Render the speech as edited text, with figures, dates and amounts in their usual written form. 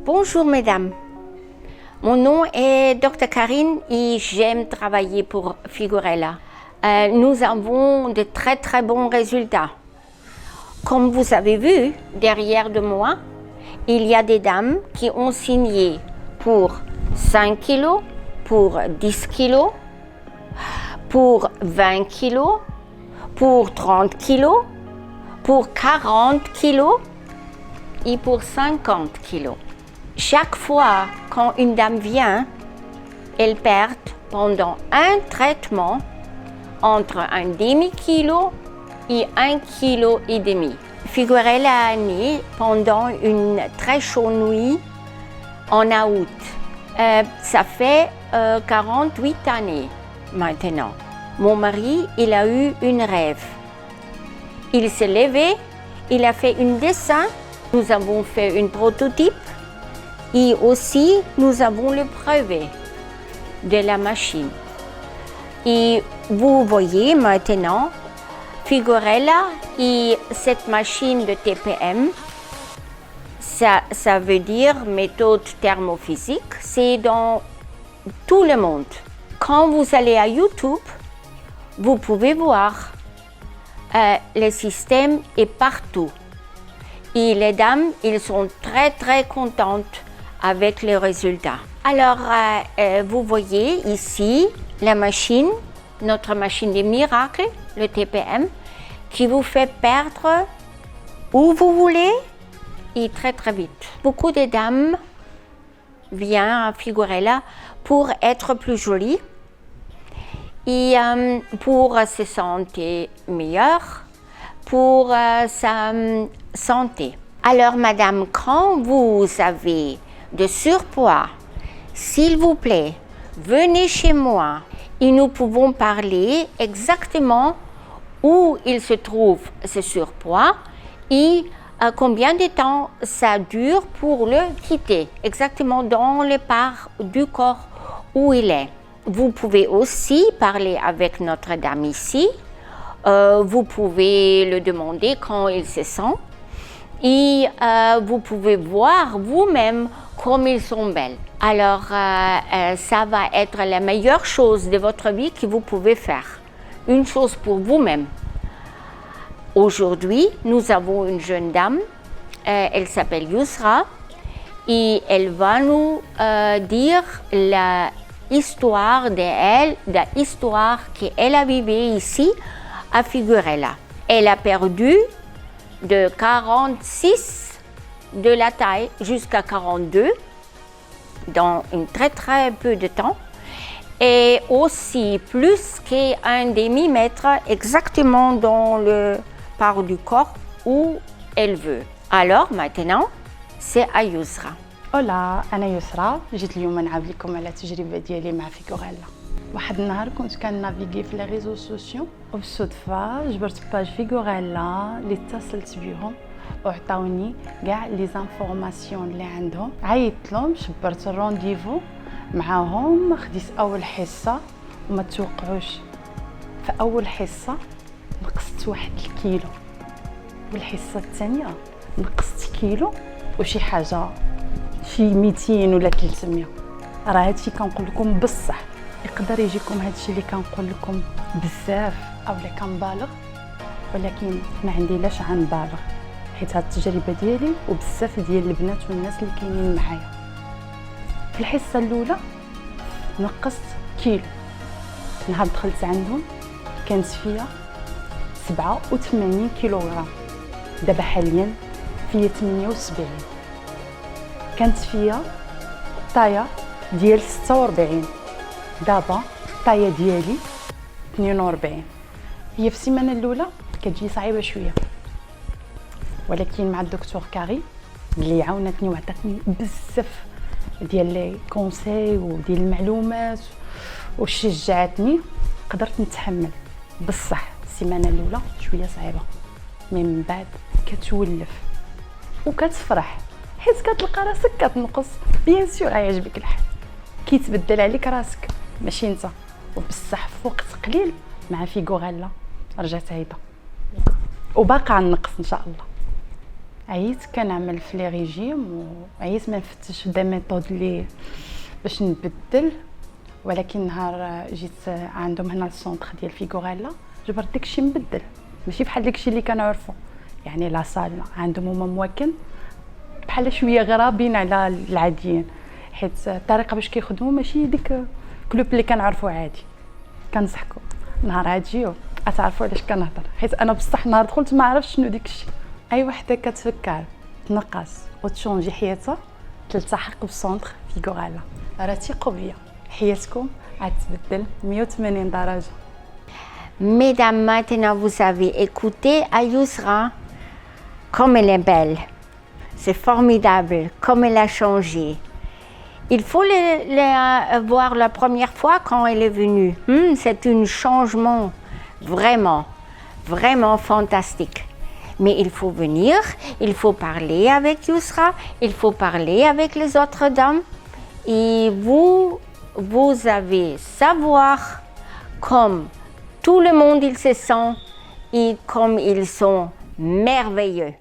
Bonjour mesdames, mon nom est Dr Karine et j'aime travailler pour Figurella. Nous avons de très bons résultats. Comme vous avez vu, derrière de moi, il y a des dames qui ont signé pour 5 kilos, pour 10 kilos, pour 20 kilos, pour 30 kilos, pour 40 kilos et pour 50 kilos. Chaque fois quand une dame vient, elle perd pendant un traitement entre un demi-kilo et 1,5 kg. Figurella est née pendant une très chaude nuit en août. Ça fait 48 années maintenant. Mon mari, il a eu un rêve. Il s'est levé, il a fait un dessin. Nous avons fait un prototype et aussi nous avons le brevet de la machine. Et vous voyez maintenant Figurella et cette machine de TPM, ça veut dire méthode thermophysique, c'est dans tout le monde. Quand vous allez à YouTube, vous pouvez voir le système est partout. Et les dames, ils sont très contentes avec les résultats. Alors, vous voyez ici la machine, notre machine des miracles, le TPM, qui vous fait perdre où vous voulez et très vite. Beaucoup de dames viennent à Figurella pour être plus jolies et pour se sentir meilleure, pour sa santé. Alors, madame, quand vous avez de surpoids, s'il vous plaît, venez chez moi et nous pouvons parler exactement où il se trouve ce surpoids et combien de temps ça dure pour le quitter, exactement dans les parts du corps où il est. Vous pouvez aussi parler avec notre dame ici. Vous pouvez le demander quand il se sent et vous pouvez voir vous-même comme ils sont belles. Alors, ça va être la meilleure chose de votre vie que vous pouvez faire. Une chose pour vous-même. Aujourd'hui, nous avons une jeune dame, elle s'appelle Yousra, et elle va nous dire l'histoire d'elle, l'histoire qu'elle a vécue ici à Figurella. Elle a perdu de 46 de la taille jusqu'à 42 dans un très peu de temps et aussi plus qu'un demi-mètre exactement dans le part du corps où elle veut. Alors maintenant, c'est à Yousra. Hola, أنا يسرا جيت اليوم نعاود لكم على التجربة ديالي مع فيغوريلا. واحد النهار كنت كنافيغي في لي ريزو سوسيو وبالصدفة جبرت باج فيغوريلا اللي اتصلت بهم وعطاوني كاع لي زانفورماسيون اللي عندهم. عيطت لهم شبرت الرونديفو معاهم، خديت اول حصة وما توقعوش في اول حصة نقصت 1 الكيلو والحصة الثانية نقصت كيلو وشي حاجة شي 200 ولا 300. راه هادشي كنقول لكم بصح يقدر يجيكم هادشي اللي كنقول لكم بزاف اولا كنبالغ، ولكن ما عندي لاش غنبالغ حيت هاد التجربه ديالي وبزاف ديال البنات والناس اللي كاينين معايا. في الحصه الاولى نقصت كيلو، نهار دخلت عندهم كانت فيا 87 كيلوغرام، دابا حاليا فيا 78. كانت فيا طايه ديال 46، دابا الطايه ديالي 42. هي في السيمانه الاولى كتجي صعيبه شويه، ولكن مع الدكتور كاري اللي عاونتني وعطاتني بزاف ديال لي كونساي وديال المعلومات وشجعتني قدرت نتحمل. بصح السيمانه الاولى شويه صعيبه، من بعد كتولف وكتفرح حيت كتلقى راسك كتنقص. بيان سور غيعجبك الحال، كيتبدل عليك راسك ماشي انت. وبصح في وقت قليل مع فيغوريلا رجعت عايده وباقا نقص ان شاء الله. عييت كنعمل في لي ريجيم وعييت ما نفتش دي ميثود لي باش نبدل، ولكن نهار جيت عندهم هنا السونتر ديال فيغوريلا جبرت داكشي نبدل، ماشي بحال داكشي اللي كنعرفو. يعني لا صال عندهم هما مواكن بحال شويه غرابين على العاديين، حيت الطريقه باش كيخدموا ماشي ديك كلوب اللي كنعرفو عادي. كنصحكم نهار عاد تجيو غتعرفوا علاش كنهضر، حيت انا بصح نهار دخلت ما عرفتش شنو داكشي. اي وحده كتفكر تنقص وتشونجي حياتها تلتحق بالسونتر فيغوريلا، راه ثقوا بيا حياتكم غتبدل 180 درجه. Mesdames, maintenant vous avez écouté à Yousra comme elle est belle. C'est formidable, comme elle a changé. Il faut voir la première fois quand elle est venue. C'est un changement vraiment, vraiment fantastique. Mais il faut venir, il faut parler avec Yousra, il faut parler avec les autres dames. Et vous avez savoir comme tout le monde il se sent et comme ils sont merveilleux.